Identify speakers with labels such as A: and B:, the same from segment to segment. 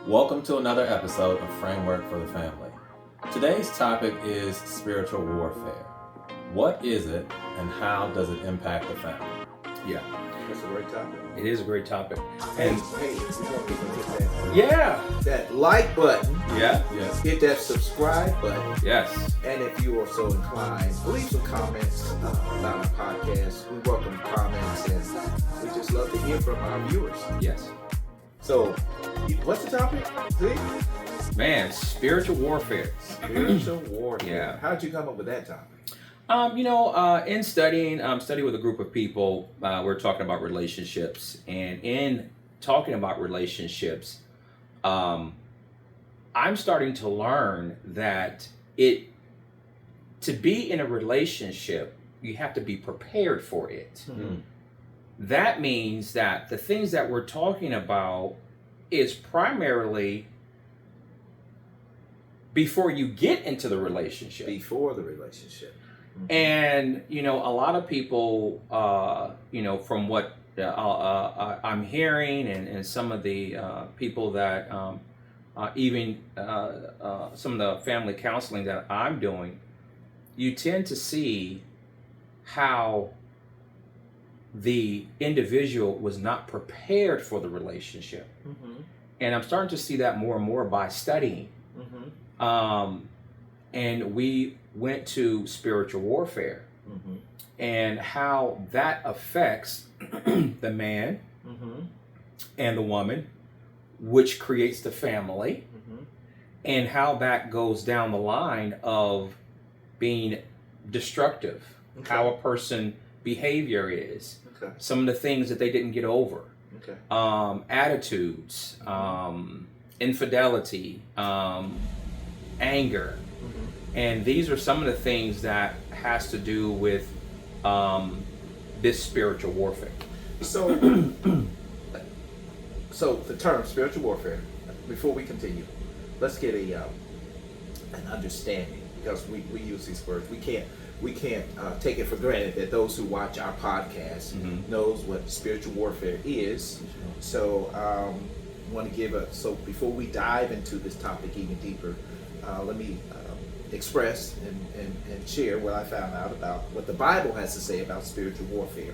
A: Welcome to another episode of Framework for the Family. Today's topic is spiritual warfare. What is it and how does it impact the family?
B: Yeah,
C: That's a great topic.
B: it is a great topic.
C: And
B: And
C: hey, if we want people to hit
B: yeah,
C: that like button,
B: yeah,
A: Yes.
C: hit that subscribe button,
B: yes,
C: and if you are so inclined, leave some comments about our podcast. We welcome comments, and we just love to hear from our viewers.
B: yes.
C: So, what's the topic? See?
B: Man, spiritual warfare.
C: Spiritual warfare.
B: Yeah.
C: How'd you come up with that topic?
B: In studying with a group of people, we're talking about relationships, and in talking about relationships, I'm starting to learn that to be in a relationship, you have to be prepared for it.
C: Mm-hmm.
B: That means that the things that we're talking about is primarily before you get into the relationship.
C: Before the relationship. Mm-hmm.
B: And, a lot of people, from what I'm hearing and some of the people that even some of the family counseling that I'm doing, you tend to see how the individual was not prepared for the relationship.
C: Mm-hmm.
B: And I'm starting to see that more and more by studying.
C: Mm-hmm.
B: And we went to spiritual warfare
C: Mm-hmm.
B: and how that affects the man
C: Mm-hmm.
B: and the woman, which creates the family,
C: Mm-hmm.
B: and how that goes down the line of being destructive,
C: Okay.
B: how a person behavior is,
C: Okay.
B: some of the things that they didn't get over,
C: Okay.
B: attitudes, infidelity, anger.
C: Mm-hmm.
B: And these are some of the things that has to do with this spiritual warfare.
C: So, so the term spiritual warfare. Before we continue, let's get an understanding, because we use these words. We can't take it for granted that those who watch our podcast knows what spiritual warfare is. So, want to give so before we dive into this topic even deeper, let me express and share what I found out about what the Bible has to say about spiritual warfare.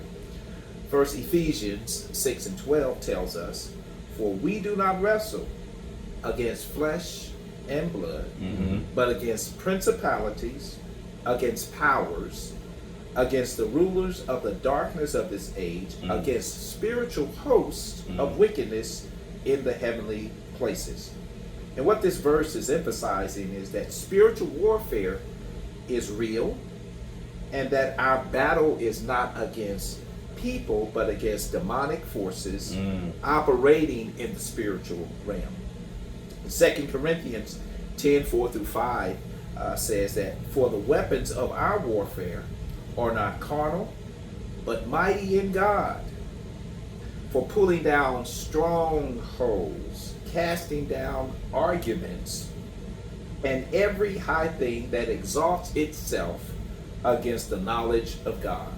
C: First, Ephesians 6:12 tells us, "For we do not wrestle against flesh and blood, but against principalities, against powers, against the rulers of the darkness of this age, against spiritual hosts of wickedness in the heavenly places." And what this verse is emphasizing is that spiritual warfare is real, and that our battle is not against people, but against demonic forces operating in the spiritual realm. 2 Corinthians 10:4-5 says that, "For the weapons of our warfare are not carnal, but mighty in God, for pulling down strongholds, casting down arguments, and every high thing that exalts itself against the knowledge of God."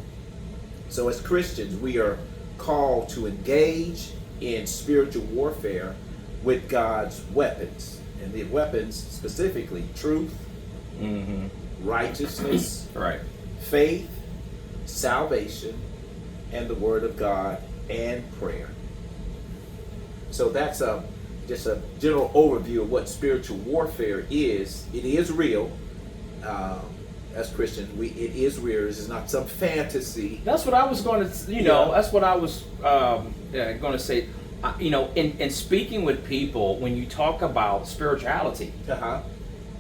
C: So as Christians, we are called to engage in spiritual warfare with God's weapons. And the weapons specifically: truth, righteousness,
B: Right.
C: faith, salvation, and the word of God, and prayer. So that's just a general overview of what spiritual warfare is. It is real. As Christians, it is real. This is not some fantasy.
B: That's what I was going to,
C: Yeah.
B: that's what I was going to say. In speaking with people, when you talk about spirituality,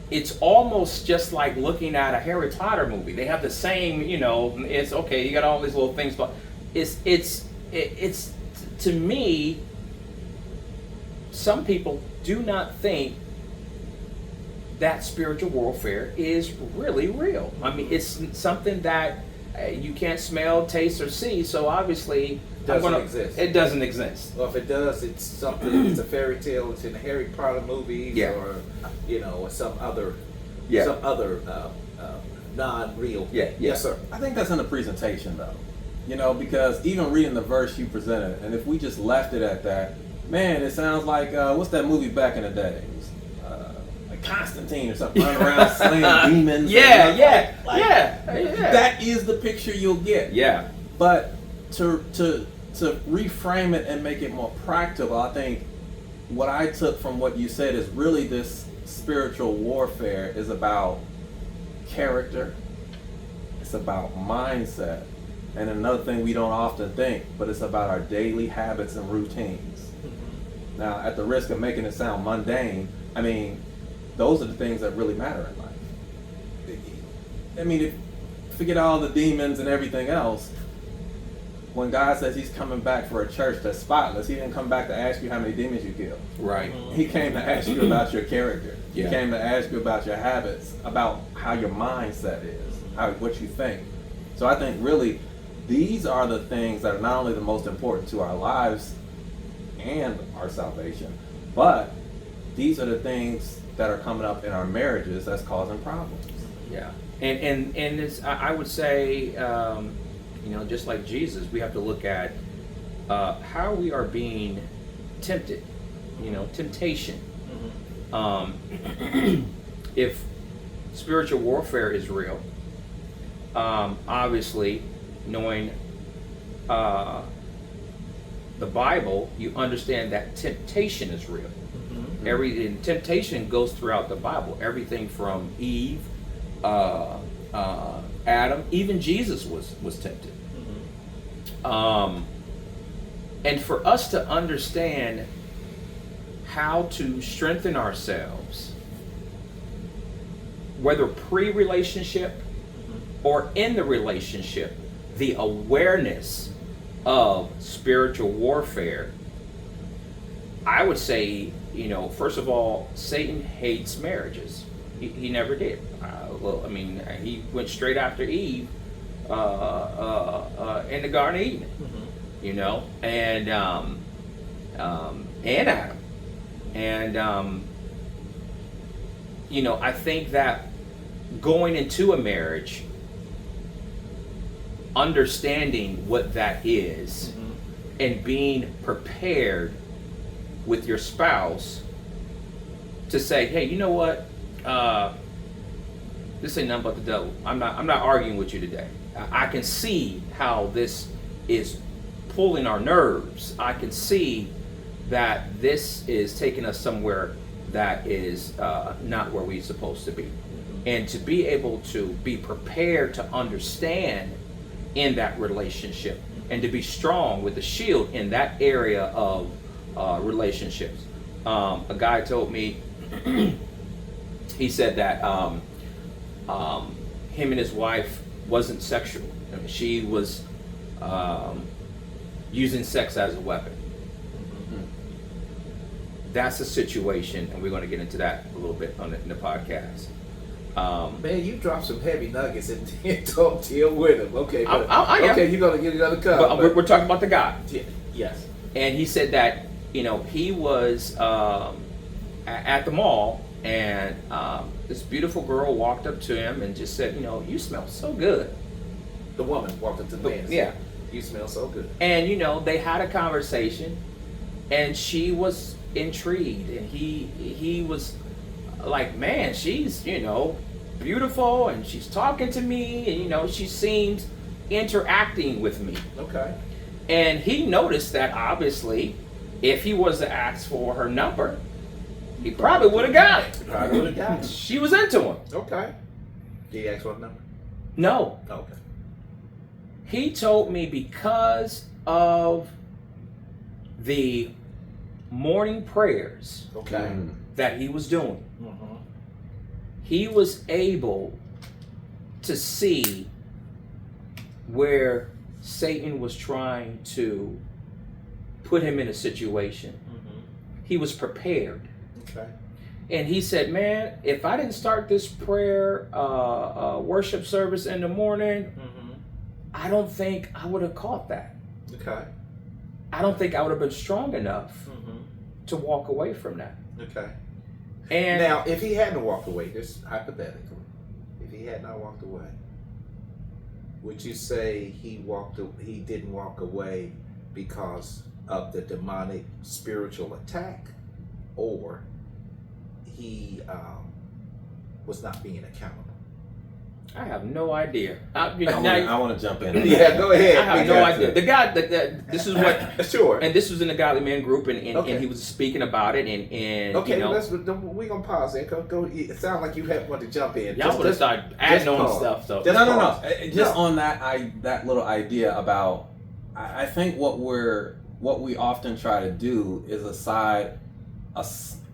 B: it's almost just like looking at a Harry Potter movie. They have the same, it's okay. You got all these little things, but it's to me, some people do not think that spiritual warfare is really real. I mean, it's something that you can't smell, taste, or see. So obviously,
C: Exist.
B: It doesn't exist.
C: Well, if it does, it's something. It's a fairy tale. It's in the Harry Potter movies,
B: Yeah.
C: or some other,
B: Yeah.
C: non-real.
B: Yeah.
C: Yes, sir.
A: I think that's in the presentation though. Because even reading the verse you presented, and if we just left it at that, man, it sounds like what's that movie back in the day? Like Constantine or something, running around slaying demons.
B: Yeah.
A: That is the picture you'll get.
B: Yeah.
A: But to reframe it and make it more practical, I think what I took from what you said is really this spiritual warfare is about character. It's about mindset. And another thing we don't often think, but it's about our daily habits and routines. Now, at the risk of making it sound mundane, I mean, those are the things that really matter in life. I mean, forget all the demons and everything else. When God says he's coming back for a church that's spotless, he didn't come back to ask you how many demons you killed.
B: Right.
A: He came to ask you about your character.
B: Yeah.
A: He came to ask you about your habits, about how your mindset is, what you think. So I think really these are the things that are not only the most important to our lives and our salvation, but these are the things that are coming up in our marriages that's causing problems.
B: Yeah. And it's, I would say, just like Jesus, we have to look at how we are being tempted, temptation. If spiritual warfare is real, obviously, knowing the Bible, you understand that temptation is real. And temptation goes throughout the Bible. Everything from Eve, Adam, even Jesus was tempted. And for us to understand how to strengthen ourselves, whether pre-relationship or in the relationship, the awareness of spiritual warfare, I would say, first of all, Satan hates marriages. He never did. He went straight after Eve in the Garden of Eden, and Adam. And, I think that going into a marriage, understanding what that is, and being prepared with your spouse to say, hey, you know what? This ain't nothing but the devil. I'm not arguing with you today. I can see how this is pulling our nerves. I can see that this is taking us somewhere that is not where we're supposed to be. And to be able to be prepared to understand in that relationship and to be strong with the shield in that area of relationships. A guy told me, he said that him and his wife wasn't sexual. I mean, she was using sex as a weapon. That's a situation, and we're going to get into that a little bit in the podcast.
C: Man, you dropped some heavy nuggets and don't deal with them. Okay, but,
B: I am.
C: Okay, you're gonna come.
B: But we're talking about the guy.
C: Yes.
B: And he said that he was at the mall, and this beautiful girl walked up to him and just said, you smell so good.
C: The woman walked up to the man and
B: yeah,
C: said, you smell so good.
B: And they had a conversation, and she was intrigued, and he was like, man, she's beautiful, and she's talking to me, and she seems interacting with me.
C: Okay.
B: And he noticed that obviously, if he was to ask for her number, he probably would have got it.
C: Probably would have got it.
B: She was into him.
C: Okay. Did he ask for a number?
B: No.
C: Okay.
B: He told me because of the morning prayers
C: Okay.
B: that he was doing, he was able to see where Satan was trying to put him in a situation. He was prepared.
C: Okay.
B: And he said, man, if I didn't start this prayer worship service in the morning, I don't think I would have caught that.
C: Okay.
B: I don't think I would have been strong enough to walk away from that.
C: Okay.
B: And
C: now, if he hadn't walked away, just hypothetically, if he had not walked away, would you say he didn't walk away because of the demonic spiritual attack, or he was not being accountable?
B: I have no idea.
A: I want to jump in.
C: Yeah, go ahead.
B: I have no idea. The guy, this is what,
C: Sure.
B: and this was in the Godly Man group, and
C: Okay.
B: he was speaking about it, and
C: Okay,
B: you know,
C: we're gonna pause there. Go. It sounds like you have one to jump in.
B: y'all would have started adding on
C: pause.
B: stuff. So
C: Just
A: No.
C: pause.
A: Just
C: No.
A: on that little idea about, I think what we often try to do is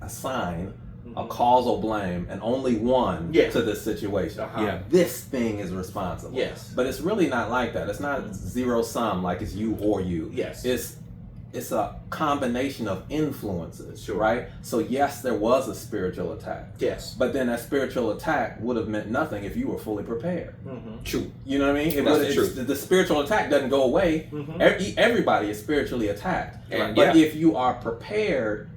A: assign a causal blame and only one
C: Yeah.
A: to this situation.
C: Uh-huh.
B: Yeah.
A: This thing is responsible.
C: Yes.
A: But it's really not like that. It's not zero sum, like it's you or you.
C: Yes.
A: It's a combination of influences,
C: Sure.
A: right? So yes, there was a spiritual attack.
C: Yes.
A: But then that spiritual attack would have meant nothing if you were fully prepared.
C: Mm-hmm.
B: true.
A: You know what I mean?
B: That's the truth.
A: The spiritual attack doesn't go away.
C: Mhm.
A: Everybody is spiritually attacked.
B: And
A: But
B: yeah.
A: if you are prepared,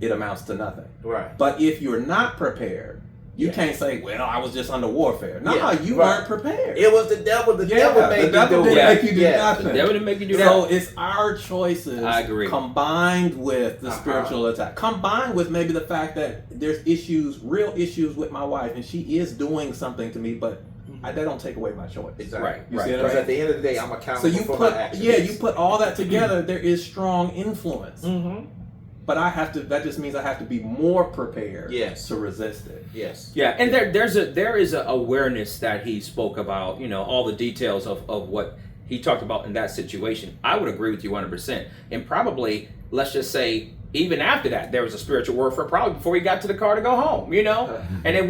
A: it amounts to nothing.
C: Right.
A: But if you're not prepared, you
C: Yeah.
A: can't say, well, I was just under warfare. No,
C: Yeah,
A: you
C: right.
A: weren't prepared.
C: It was the devil. The devil made
A: the devil
C: you do
A: didn't
C: it.
A: make you do
C: Yeah.
A: nothing.
B: The devil didn't make you do
A: So
B: that.
A: it's our choices
B: I agree.
A: combined with the
C: Uh-huh.
A: spiritual attack, combined with maybe the fact that there's real issues with my wife, and she is doing something to me, but that don't take away my choice.
C: Exactly.
B: Right.
A: You see what I'm
C: Because
A: saying?
C: at the end of the day, I'm
A: So
C: accountable
A: you
C: for
A: put
C: my actions.
A: you put all that together, there is strong influence.
C: Mm-hmm.
A: But that just means I have to be more prepared
C: Yes.
A: to resist it.
C: Yes.
B: Yeah, and there is a awareness that he spoke about, you know, all the details of what he talked about in that situation. I would agree with you 100%. And probably, let's just say, even after that, there was a spiritual warfare probably before he got to the car to go home, you know? And it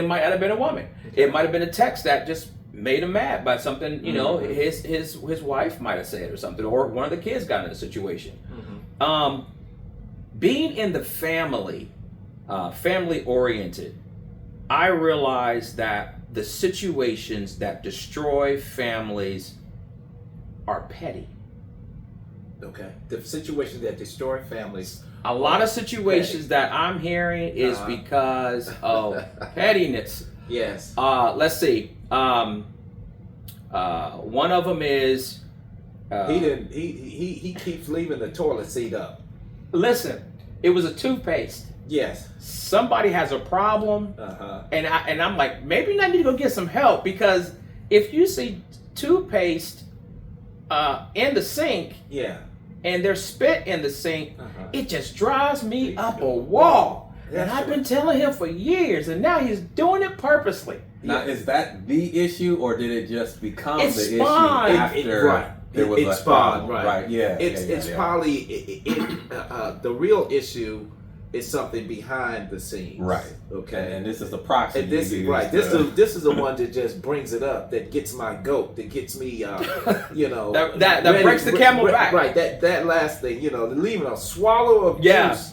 B: might have been a woman. It might have been a text that just made him mad by something, you know, his wife might have said or something, or one of the kids got in a situation. Being in the family oriented, I realized that the situations that destroy families are petty.
C: Okay. The situations that destroy families.
B: A lot of situations that I'm hearing is because of pettiness.
C: Yes.
B: Let's see. One of them is
C: He didn't. He keeps leaving the toilet seat up.
B: listen. It was a toothpaste.
C: Yes.
B: Somebody has a problem.
C: Uh-huh.
B: And I'm like, maybe I need to go get some help, because if you see toothpaste in the sink
C: Yeah.
B: and there's spit in the sink,
C: Uh-huh.
B: it just drives me up a wall.
C: That's
B: And I've
C: right.
B: been telling him for years, and now he's doing it purposely.
A: Now, is that the issue, or did it just become
B: It
A: the
B: spawned.
A: issue after
C: Right.
A: there was
C: It
A: a
C: spawned,
A: problem?
C: right.
A: Yeah.
C: It's
A: yeah.
C: probably the real issue is something behind the scenes.
A: Right.
C: Okay.
A: And this is the proxy.
C: And this
A: you
C: is
A: use
C: right.
A: to-
C: This is the one that just brings it up. That gets my goat. That gets me. You know.
B: That breaks the camel back.
C: Right. That last thing. You know, leaving a swallow of
B: Yeah.
C: juice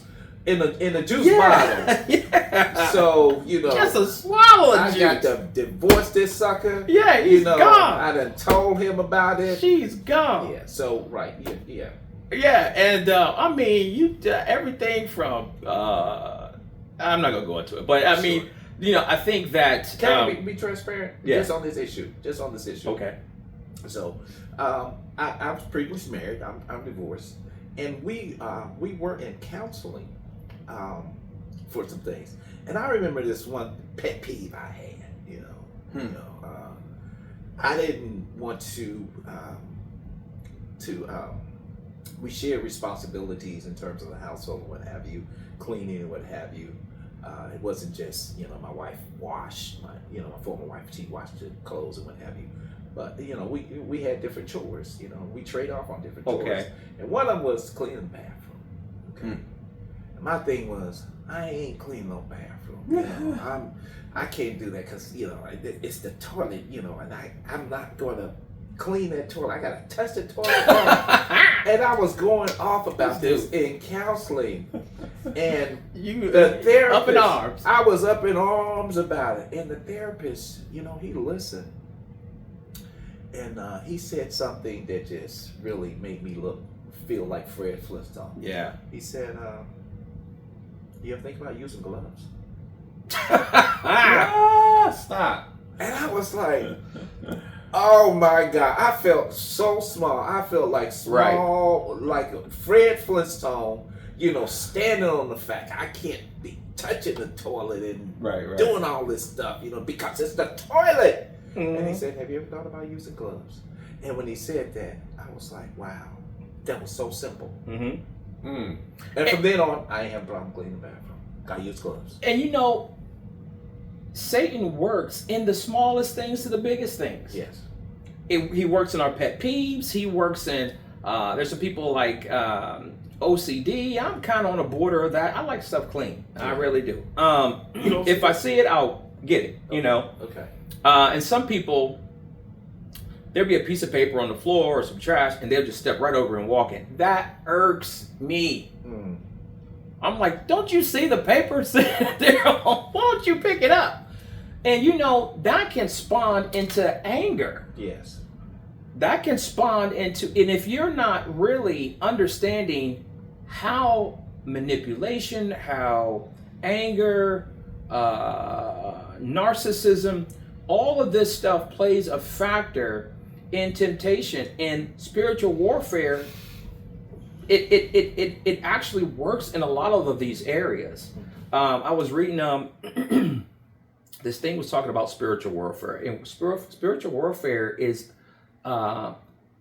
C: in a juice bottle.
B: Yeah.
C: So you know.
B: Just a swallow of
C: I
B: juice.
C: got to divorce this sucker.
B: Yeah, he's
C: you know,
B: gone.
C: I done told him about it.
B: She's gone.
C: Yeah. So right. Yeah.
B: Yeah, and I mean, you everything from I'm not gonna go into it, but I mean, you know, I think that
C: Can we be transparent?
B: yeah.
C: Just on this issue.
B: okay.
C: So, I was previously married. I'm divorced, and we were in counseling for some things. And I remember this one pet peeve I had. I didn't want to. We shared responsibilities in terms of the household and what have you, cleaning and what have you. It wasn't just my wife washed my former wife, she washed the clothes and what have you. But we had different chores. We trade off on different chores.
B: Okay.
C: And one of them was cleaning the bathroom. Okay. And my thing was I ain't cleaning no bathroom. I can't do that because it's the toilet. And I'm not going to clean that toilet. I gotta touch the toilet. And I was going off about this in counseling. And
B: You
C: the therapist,
B: up in arms.
C: I was up in arms about it. And the therapist, he listened. And he said something that just really made me feel like Fred Flintstone.
B: Yeah.
C: He said, you ever think about using gloves?
A: Stop.
C: And I was like, Oh my God! I felt so small. I felt like small, like Fred Flintstone. Standing on the fact I can't be touching the toilet and doing all this stuff. Because it's the toilet.
B: Mm-hmm.
C: And he said, "Have you ever thought about using gloves?" And when he said that, I was like, "Wow, that was so simple."
B: Mm-hmm.
C: Mm. And from then on, I ain't have a problem cleaning the bathroom. I use gloves.
B: And Satan works in the smallest things to the biggest things.
C: Yes.
B: He works in our pet peeves. He works in, there's some people like OCD. I'm kind of on the border of that. I like stuff clean. Yeah. I really do. If I see it, I'll get it,
C: Okay.
B: And some people, there'll be a piece of paper on the floor or some trash, and they'll just step right over and walk in. That irks me. Mm. I'm like, don't you see the paper sitting there? Why don't you pick it up? And that can spawn into anger.
C: Yes.
B: That can spawn into, and if you're not really understanding how manipulation, how anger, narcissism, all of this stuff plays a factor in temptation and spiritual warfare, it actually works in a lot of these areas. I was reading this thing was talking about spiritual warfare, and spiritual warfare is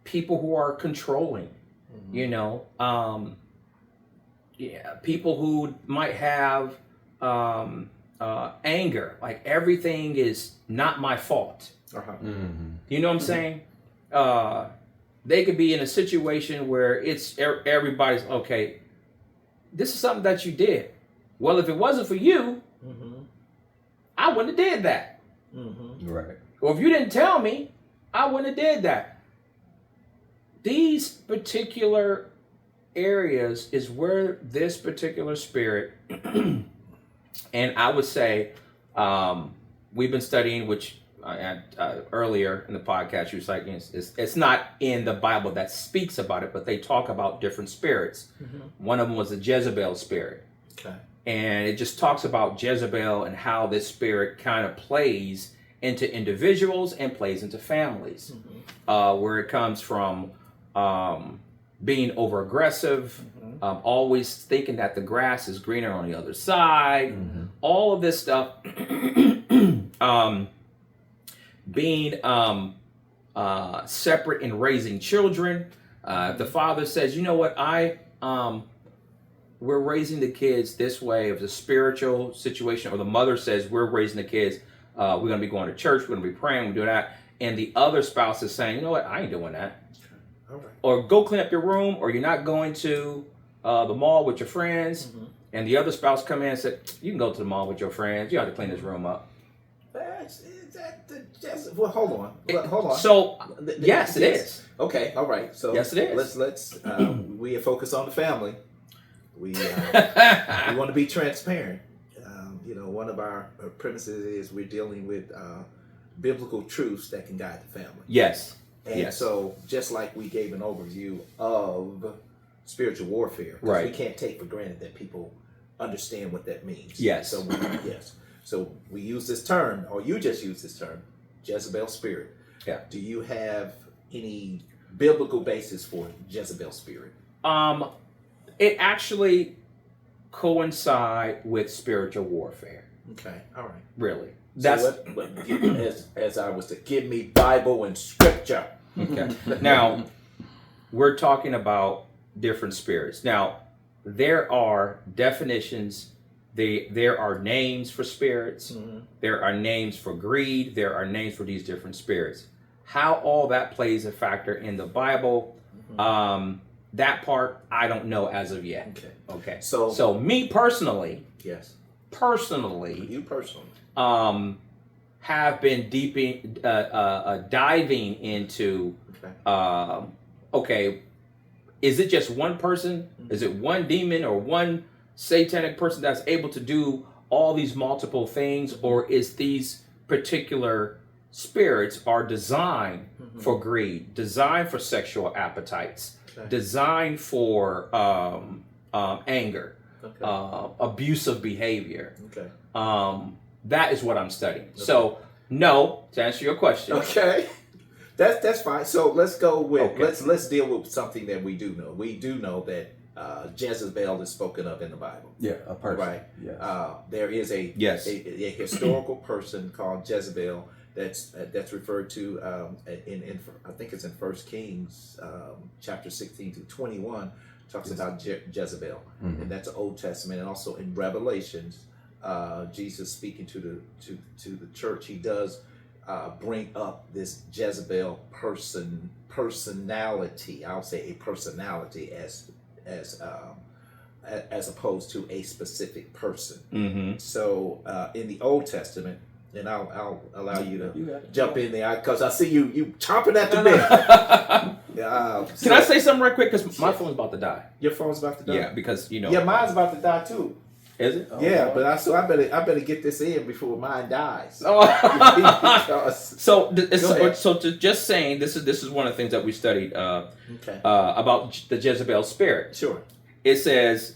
B: people who are controlling, people who might have anger, like everything is not my fault.
C: Uh-huh.
B: Mm-hmm. You know what I'm saying? They could be in a situation where it's everybody's okay. This is something that you did. Well, if it wasn't for you, I wouldn't have did that.
C: Mm-hmm.
B: Right. Or if you didn't tell me, I wouldn't have did that. These particular areas is where this particular spirit, and I would say, we've been studying, which earlier in the podcast, you was like, it's not in the Bible that speaks about it, but they talk about different spirits. Mm-hmm. One of them was the Jezebel spirit.
C: Okay.
B: And it just talks about Jezebel and how this spirit kind of plays into individuals and plays into families, where it comes from being over aggressive, always thinking that the grass is greener on the other side, all of this stuff, being separate in raising children. The father says, you know what, we're raising the kids this way. It was a spiritual situation. Or the mother says, we're raising the kids. We're going to be going to church. We're going to be praying. We're doing that. And the other spouse is saying, you know what? I ain't doing that.
C: All right.
B: Or go clean up your room. Or you're not going to the mall with your friends. And the other spouse come in and said, you can go to the mall with your friends. You have to clean this room up.
C: Well, hold on.
B: So, yes, it is.
C: Okay. All right. So
B: yes, it is.
C: Let's we focus on the family. We want to be transparent. One of our premises is we're dealing with biblical truths that can guide the family.
B: Yes.
C: And so just like we gave an overview of spiritual warfare,
B: right?
C: We can't take for granted that people understand what that means.
B: Yes.
C: So we use this term, or you just use this term, Jezebel spirit.
B: Yeah.
C: Do you have any biblical basis for Jezebel spirit?
B: It actually coincides with spiritual warfare.
C: Okay, all right.
B: Really,
C: that's as I was to give me Bible and scripture.
B: Okay. Now we're talking about different spirits. Now there are definitions. There are names for spirits. There are names for greed. There are names for these different spirits. How all that plays a factor in the Bible. That part I don't know as of yet. Okay. So me personally,
C: you
B: have been diving into. Okay, is it just one person? Is it one demon or one satanic person that's able to do all these multiple things, or is these particular spirits are designed for greed, designed for sexual appetites? Designed for anger, abusive behavior. That is what I'm studying. So, no, to answer your question.
C: That's fine. So let's go with
B: Okay.
C: let's deal with something that we do know. We do know that Jezebel is spoken of in the Bible.
A: Yeah, a person.
C: Right.
A: Yes.
C: There is a
B: Yes.
C: a historical person called Jezebel that's referred to in I think it's in 1 Kings chapter 16 to 21 talks about Jezebel,
A: Mhm.
C: and that's the Old Testament, and also in Revelations, Jesus speaking to the church, he does bring up this Jezebel personality. I'll say a personality as opposed to a specific person.
B: Mm-hmm.
C: So in the Old Testament, and I'll allow you to
A: You got it.
C: jump in there because I see you chomping at the bit.
B: Can I say something real quick? Because my phone's about to die.
C: Your phone's about to die.
B: Yeah, because
C: Yeah, mine's about to die too.
B: Is it?
A: Oh,
C: Yeah,
A: Lord.
C: but I better get this in before mine dies.
B: Oh.
C: Because-
B: So,
C: Go ahead.
B: just saying, this is one of the things that we studied
C: okay,
B: about the Jezebel spirit.
C: sure.
B: It says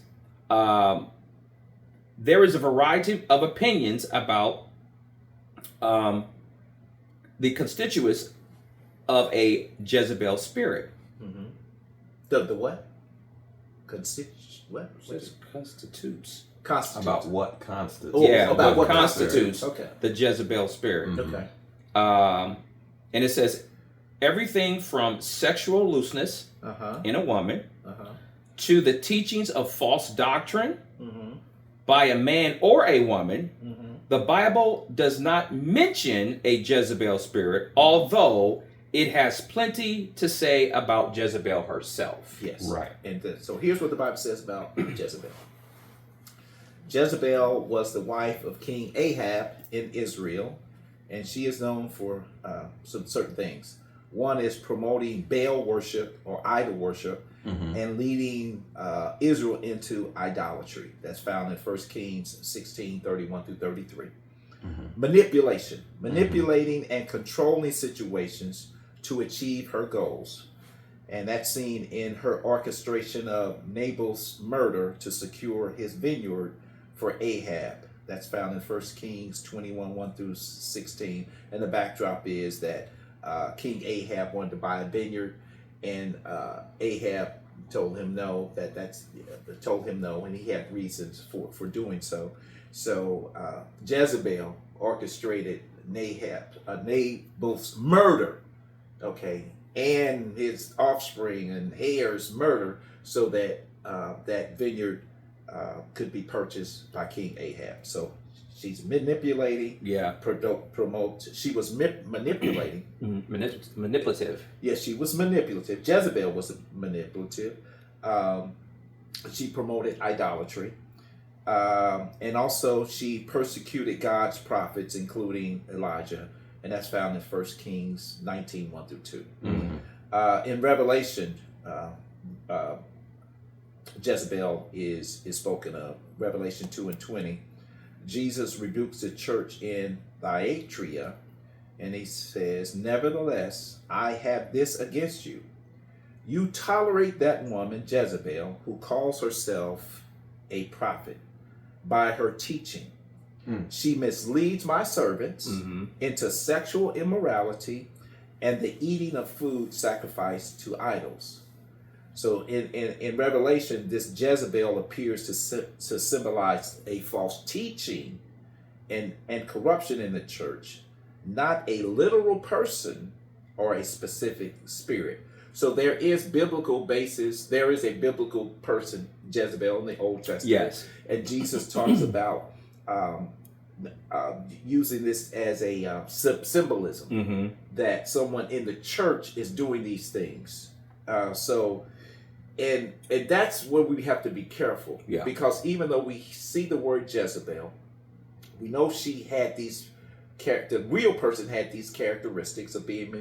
B: there is a variety of opinions about the constituents of a Jezebel spirit.
C: Mm-hmm. The what? What?
B: Constitutes.
C: Constitute.
A: About what constitutes.
C: Oh,
B: Yeah,
C: about
B: what
C: what
B: constitutes
C: Okay.
B: the Jezebel spirit.
A: Mhm.
C: Okay.
B: And it says everything from sexual looseness
C: Uh huh.
B: in a woman
C: Uh huh.
B: to the teachings of false doctrine
C: Mm-hmm.
B: by a man or a woman.
C: Mm-hmm.
B: The Bible does not mention a Jezebel spirit, although it has plenty to say about Jezebel herself.
C: Yes.
A: Right.
C: And so here's what the Bible says about Jezebel. Jezebel was the wife of King Ahab in Israel, and she is known for some certain things. One is promoting Baal worship or idol worship
A: Mhm.
C: and leading Israel into idolatry. That's found in 1 Kings 16, 31 through 33.
A: Mhm.
C: Manipulating and controlling situations to achieve her goals. And that's seen in her orchestration of Nabal's murder to secure his vineyard for Ahab. That's found in 1 Kings 21, 1 through 16. And the backdrop is that King Ahab wanted to buy a vineyard, and Ahab told him no, told him no, and he had reasons for doing so. So Jezebel orchestrated Nabal's murder, okay, and his offspring and heirs' murder, so that that vineyard could be purchased by King Ahab. So she's manipulating,
B: Yeah.
C: promote. She was manipulating.
B: Manipulative.
C: Yes, she was manipulative. Jezebel was manipulative. She promoted idolatry. And also she persecuted God's prophets, including Elijah. And that's found in 1 Kings 19, 1 through 2.
A: Mhm.
C: In Revelation, Jezebel is spoken of. Revelation 2 and 20. Jesus rebukes the church in Thyatira, and he says, "Nevertheless, I have this against you. You tolerate that woman, Jezebel, who calls herself a prophet. By her teaching, she misleads my servants into sexual immorality and the eating of food sacrificed to idols." So in Revelation, this Jezebel appears to symbolize a false teaching and corruption in the church, not a literal person or a specific spirit. So there is biblical basis. There is a biblical person, Jezebel, in the Old Testament.
B: Yes.
C: And Jesus talks about using this as a symbolism that someone in the church is doing these things. And that's where we have to be careful.
B: Yeah.
C: Because even though we see the word Jezebel, we know she had these the real person had these characteristics of being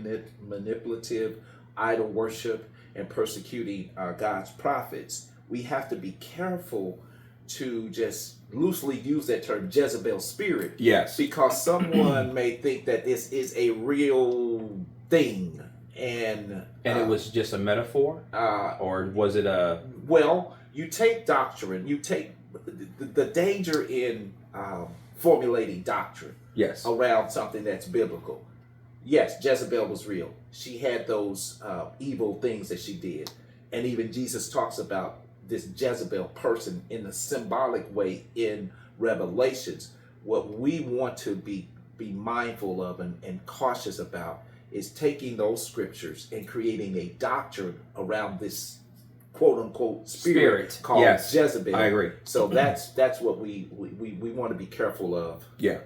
C: manipulative, idol worship, and persecuting God's prophets. We have to be careful to just loosely use that term Jezebel spirit.
B: Yes.
C: Because someone may think that this is a real thing. And
B: it was just a metaphor? Or was it a...
C: Well, you take doctrine, you take the danger in formulating doctrine
B: Yes.
C: around something that's biblical yes, Jezebel was real. She had those evil things that she did. And even Jesus talks about this Jezebel person in a symbolic way in Revelations. What we want to be mindful of and cautious about is taking those scriptures and creating a doctrine around this quote unquote spirit called
B: yes,
C: Jezebel.
B: I agree.
C: So that's what we want to be careful of.
B: Yeah.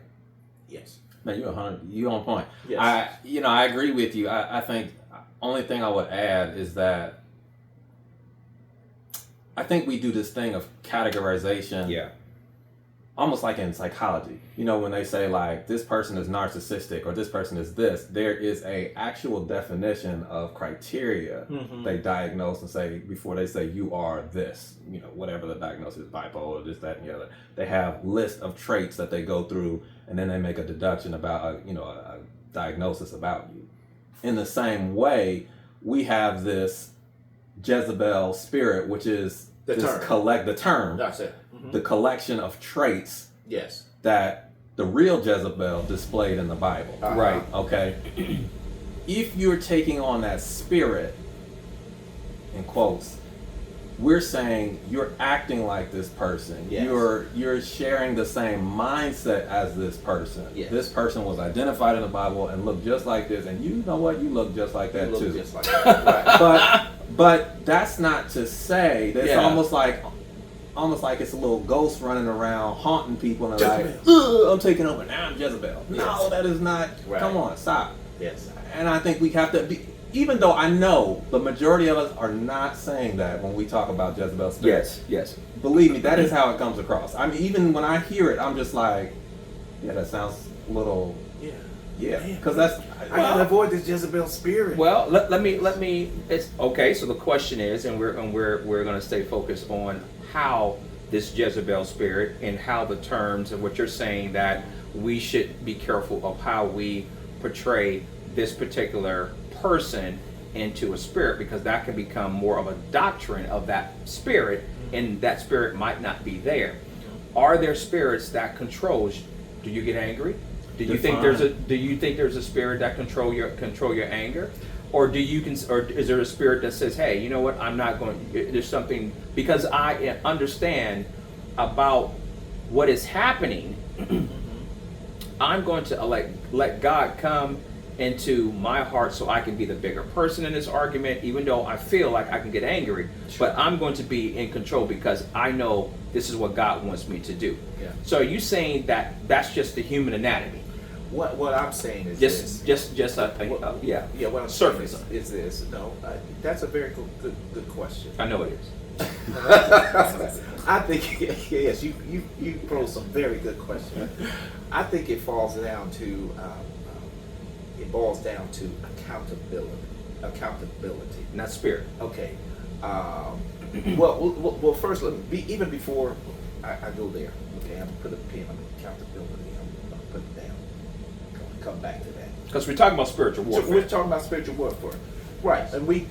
C: Yes.
A: Man, you on point.
C: Yes.
A: I agree with you. I think only thing I would add is that I think we do this thing of categorization.
B: Yeah.
A: Almost like in psychology, when they say like this person is narcissistic or this person is this, there is a actual definition of criteria they diagnose and say before they say you are this, whatever the diagnosis is, bipolar, this, that, and the other. They have list of traits that they go through, and then they make a deduction about a diagnosis about you. In the same way, we have this Jezebel spirit, which is the term.
C: That's it.
A: The collection of traits
C: Yes.
A: that the real Jezebel displayed in the Bible.
B: Right.
A: Okay. If you're taking on that spirit, in quotes, we're saying you're acting like this person.
C: Yes.
A: You're sharing the same mindset as this person.
C: Yes.
A: This person was identified in the Bible and looked just like this, and you know what? You look just like that
C: You look
A: too.
C: just like that. Right.
A: But that's not to say that it's
B: Yeah.
A: almost like it's a little ghost running around haunting people and like,
C: Jezebel.
A: I'm taking over now. I'm Jezebel. No,
C: Yes.
A: that is not.
C: Right.
A: Come on, stop.
C: Yes.
A: And I think we have to be. Even though I know the majority of us are not saying that when we talk about Jezebel spirit.
B: Yes. Yes.
A: Believe me, that is how it comes across. I mean, even when I hear it, I'm just like, yeah, that sounds a little. Yeah, because that's.
C: I gotta avoid this Jezebel spirit.
B: Well, let me. It's okay. So the question is, and we're going to stay focused on how this Jezebel spirit and how the terms and what you're saying that we should be careful of how we portray this particular person into a spirit, because that can become more of a doctrine of that spirit, and that spirit might not be there. Are there spirits that controls? Do you get angry? Do you think there's a spirit that control your anger, or or is there a spirit that says, hey, you know what, I'm not going, there's something, because I understand about what is happening, I'm going to let God come into my heart so I can be the bigger person in this argument, even though I feel like I can get angry, but I'm going to be in control because I know this is what God wants me to do.
C: Yeah.
B: So are you saying that that's just the human anatomy?
C: What I'm saying is
B: Just yeah.
C: Yeah, what I'm
B: Surface.
C: saying is this. No, that's a very good question.
B: I know it is.
C: I think yes, you pose some very good questions. I think it boils down to accountability.
B: Not spirit.
C: Okay. Well, first, even before I go there, okay, I'm gonna put a pin on accountability. I'm gonna put it down. Come back to that.
B: Because we're talking about spiritual warfare.
C: So we're talking about spiritual warfare, right? And we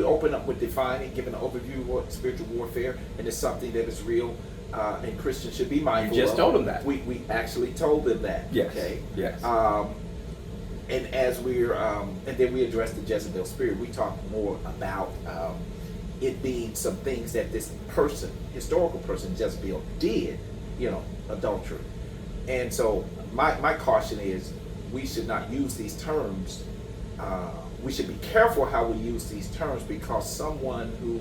C: open up with defining, giving an overview of what spiritual warfare, and it's something that is real, and Christians should be mindful.
B: You just told them that.
C: We actually told them that.
B: Yes.
C: Okay.
B: Yes.
C: And as we're and then we address the Jezebel spirit, we talk more about it being some things that this person, historical person, Jezebel did, adultery. And so my caution is we should not use these terms. We should be careful how we use these terms, because someone who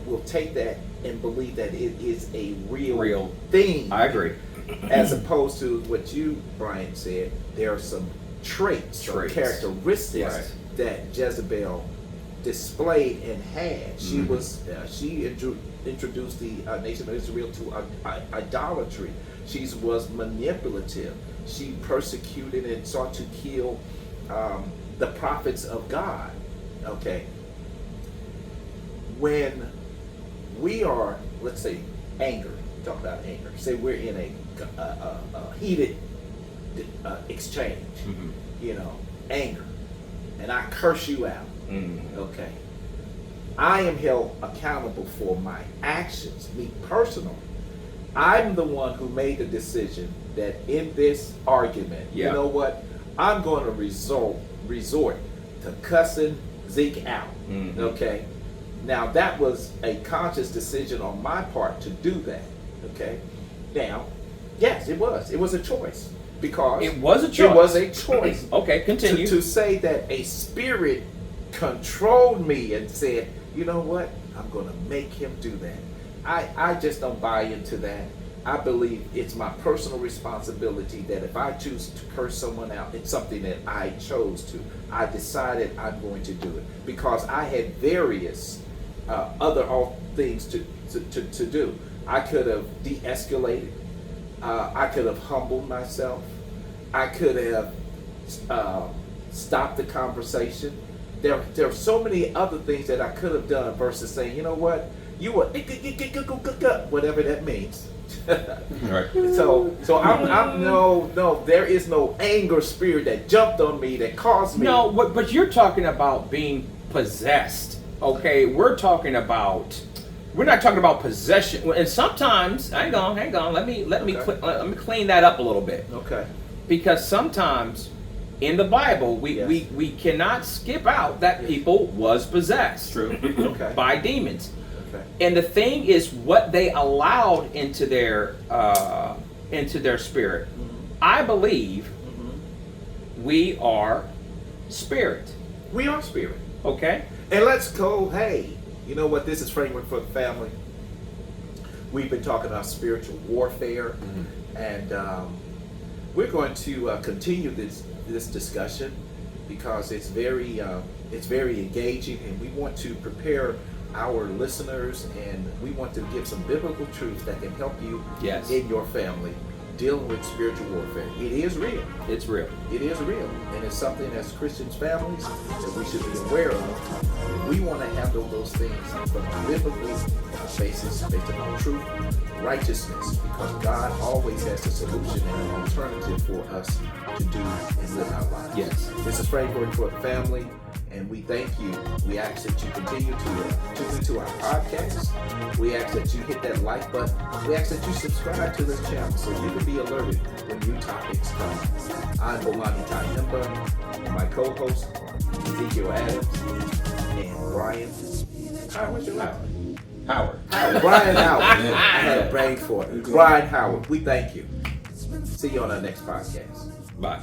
C: will take that and believe that it is a real thing.
B: I agree.
C: As opposed to what you, Brian, said, there are some traits. Or characteristics
B: Right.
C: that Jezebel displayed and had. She was she introduced the nation of Israel to idolatry. She was manipulative. She persecuted and sought to kill the prophets of God. Okay. When we are, let's say, anger. Talk about anger. Say we're in a heated exchange. Anger, and I curse you out. Okay. I am held accountable for my actions. Me personally, I'm the one who made the decision that in this argument, you know what, I'm going to resort to cussing Zeke out.
B: Mhm.
C: Okay. Now that was a conscious decision on my part to do that. Okay. Now, yes, it was. It was a choice because
B: It was a choice.
C: It was a choice.
B: Okay, continue.
C: To say that a spirit controlled me and said, you know what, I'm going to make him do that. I just don't buy into that. I believe it's my personal responsibility that if I choose to curse someone out, it's something that I chose to. I decided I'm going to do it because I had various other things to do. I could have de-escalated. I could have humbled myself. I could have stopped the conversation. There are so many other things that I could have done versus saying, you know what, you were whatever that means.
B: Right.
C: So I'm no, there is no anger spirit that jumped on me that caused me.
B: No, but you're talking about being possessed. Okay, we're not talking about possession. And sometimes, hang on. Let me clean that up a little bit.
C: Okay.
B: Because sometimes in the Bible we cannot skip out that people was possessed.
A: True.
C: Okay.
B: By demons.
C: Okay.
B: And the thing is what they allowed into their spirit.
C: Mm-hmm.
B: I believe
C: Mm-hmm.
B: we are spirit.
C: We are spirit.
B: Okay?
C: And let's go, hey, you know what? This is Framework for the Family. We've been talking about spiritual warfare, and we're going to continue this discussion because it's very engaging, and we want to prepare our listeners, and we want to give some biblical truths that can help you
B: Yes.
C: in your family dealing with spiritual warfare. It is real.
B: It's real.
C: It is real, and it's something as Christian families that we should be aware of. We want to handle those things from a biblical basis, based upon truth, righteousness, because God always has a solution and an alternative for us to do and live our lives.
B: Yes.
C: This is Framework for the Family, and we thank you. We ask that you continue to tune into our podcast. We ask that you hit that like button. We ask that you subscribe to this channel so you can be alerted when new topics come. I'm Bomani Tayemba, and my co-host Ezekiel Adams and Brian. What's your name?
A: Howard.
C: Brian Howard. I had a brain for it. Brian Howard. We thank you. See you on our next podcast.
B: Bye.